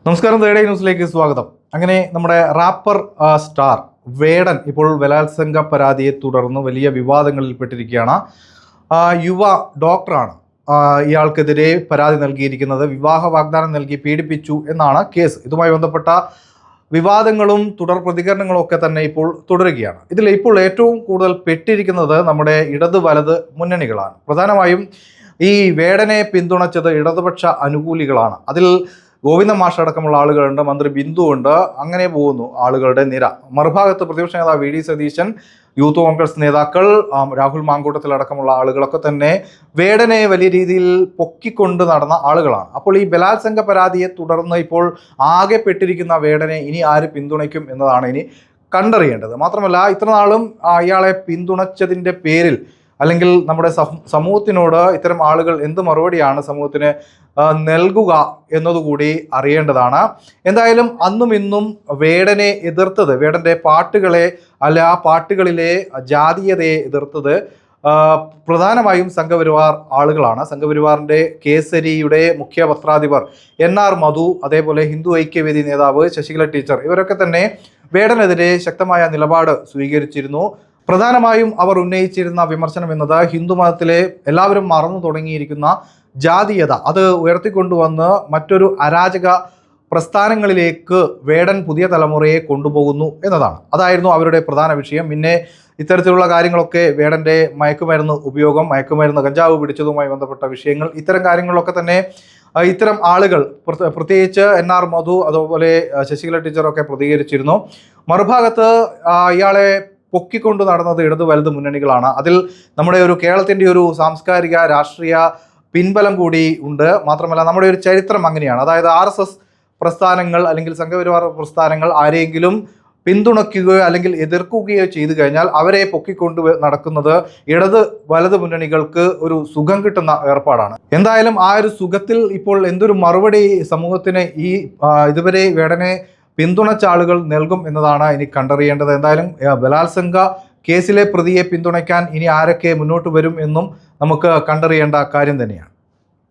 നമസ്കാരം, തേർഡ് ന്യൂസിലേക്ക് സ്വാഗതം. അങ്ങനെ നമ്മുടെ റാപ്പർ സ്റ്റാർ വേടൻ ഇപ്പോൾ ബലാത്സംഗ പരാതിയെ തുടർന്ന് വലിയ വിവാദങ്ങളിൽപ്പെട്ടിരിക്കുകയാണ്. യുവ ഡോക്ടറാണ് ഇയാൾക്കെതിരെ പരാതി നൽകിയിരിക്കുന്നത്. വിവാഹ വാഗ്ദാനം നൽകി പീഡിപ്പിച്ചു എന്നാണ് കേസ്. ഇതുമായി ബന്ധപ്പെട്ട വിവാദങ്ങളും തുടർ പ്രതികരണങ്ങളും ഒക്കെ തന്നെ ഇപ്പോൾ തുടരുകയാണ്. ഇതിൽ ഇപ്പോൾ ഏറ്റവും കൂടുതൽ പെട്ടിരിക്കുന്നത് നമ്മുടെ ഇടത് വലത് മുന്നണികളാണ്. പ്രധാനമായും ഈ വേടനെ പിന്തുണച്ചത് ഇടതുപക്ഷ അനുകൂലികളാണ്. അതിൽ ഗോവിന്ദ മാഷ് അടക്കമുള്ള ആളുകളുണ്ട്, മന്ത്രി ബിന്ദു ഉണ്ട്, അങ്ങനെ പോകുന്നു ആളുകളുടെ നിര. മറുഭാഗത്ത് പ്രതിപക്ഷ നേതാവ് V D Satheesan, Youth Congress നേതാക്കൾ, രാഹുൽ മാങ്കൂട്ടത്തിലടക്കമുള്ള ആളുകളൊക്കെ തന്നെ വേടനെ വലിയ രീതിയിൽ പൊക്കിക്കൊണ്ട് നടന്ന ആളുകളാണ്. അപ്പോൾ ഈ ബലാത്സംഗ പരാതിയെ തുടർന്ന് ഇപ്പോൾ ആകെ പെട്ടിരിക്കുന്ന വേടനെ ഇനി ആര് പിന്തുണയ്ക്കും എന്നതാണ് ഇനി കണ്ടറിയേണ്ടത്. മാത്രമല്ല, ഇത്രനാളും ഇയാളെ പിന്തുണച്ചതിൻ്റെ പേരിൽ അല്ലെങ്കിൽ നമ്മുടെ സമൂഹത്തിനോട് ഇത്തരം ആളുകൾ എന്ത് മറുപടിയാണ് സമൂഹത്തിന് നൽകുക എന്നതുകൂടി അറിയേണ്ടതാണ്. എന്തായാലും അന്നും ഇന്നും വേടനെ എതിർത്തത്, വേടൻ്റെ പാട്ടുകളെ അല്ല ആ പാട്ടുകളിലെ ജാതീയതയെ എതിർത്തത് പ്രധാനമായും സംഘപരിവാർ ആളുകളാണ്. സംഘപരിവാറിൻ്റെ കേസരിയുടെ മുഖ്യ പത്രാധിപർ NR മധു, അതേപോലെ ഹിന്ദു ഐക്യവേദി നേതാവ് ശശികല ടീച്ചർ, ഇവരൊക്കെ തന്നെ വേടനെതിരെ ശക്തമായ നിലപാട് സ്വീകരിച്ചിരുന്നു. പ്രധാനമായും അവർ ഉന്നയിച്ചിരുന്ന വിമർശനം എന്നത് ഹിന്ദുമതത്തിലെ എല്ലാവരും മറന്നു തുടങ്ങിയിരിക്കുന്ന ജാതീയത അത് ഉയർത്തിക്കൊണ്ടുവന്ന് മറ്റൊരു അരാജക പ്രസ്ഥാനങ്ങളിലേക്ക് വേടൻ പുതിയ തലമുറയെ കൊണ്ടുപോകുന്നു എന്നതാണ്. അതായിരുന്നു അവരുടെ പ്രധാന വിഷയം. പിന്നെ ഇത്തരത്തിലുള്ള കാര്യങ്ങളൊക്കെ വേടൻ്റെ മയക്കുമരുന്ന് ഉപയോഗം, മയക്കുമരുന്ന് കഞ്ചാവ് പിടിച്ചതുമായി ബന്ധപ്പെട്ട വിഷയങ്ങൾ, ഇത്തരം കാര്യങ്ങളിലൊക്കെ തന്നെ ഇത്തരം ആളുകൾ പ്രത്യേകിച്ച് NR മധു അതുപോലെ ശശികല ടീച്ചറൊക്കെ പ്രതികരിച്ചിരുന്നു. മറുഭാഗത്ത് ഇയാളെ പൊക്കിക്കൊണ്ട് നടന്നത് ഇടത് വലത് മുന്നണികളാണ്. അതിൽ നമ്മുടെ ഒരു കേരളത്തിൻ്റെ ഒരു സാംസ്കാരിക രാഷ്ട്രീയ പിൻബലം കൂടി ഉണ്ട്. മാത്രമല്ല, നമ്മുടെ ഒരു ചരിത്രം അങ്ങനെയാണ്. അതായത് RSS പ്രസ്ഥാനങ്ങൾ അല്ലെങ്കിൽ സംഘപരിവാർ പ്രസ്ഥാനങ്ങൾ ആരെങ്കിലും പിന്തുണയ്ക്കുകയോ അല്ലെങ്കിൽ എതിർക്കുകയോ ചെയ്തു കഴിഞ്ഞാൽ അവരെ പൊക്കിക്കൊണ്ട് നടക്കുന്നത് ഇടത് വലത് മുന്നണികൾക്ക് ഒരു സുഖം കിട്ടുന്ന ഏർപ്പാടാണ്. എന്തായാലും ആ ഒരു സുഖത്തിൽ ഇപ്പോൾ എന്തൊരു മറുപടി സമൂഹത്തിന് ഈ ഇതുവരെ വേടനെ പിന്തുണച്ച ആളുകൾ നൽകും എന്നതാണ് ഇനി കണ്ടറിയേണ്ടത്. എന്തായാലും ബലാത്സംഗ കേസിലെ പ്രതിയെ പിന്തുണയ്ക്കാൻ ഇനി ആരൊക്കെ മുന്നോട്ട് വരും എന്നും നമുക്ക് കണ്ടറിയേണ്ട കാര്യം തന്നെയാണ്.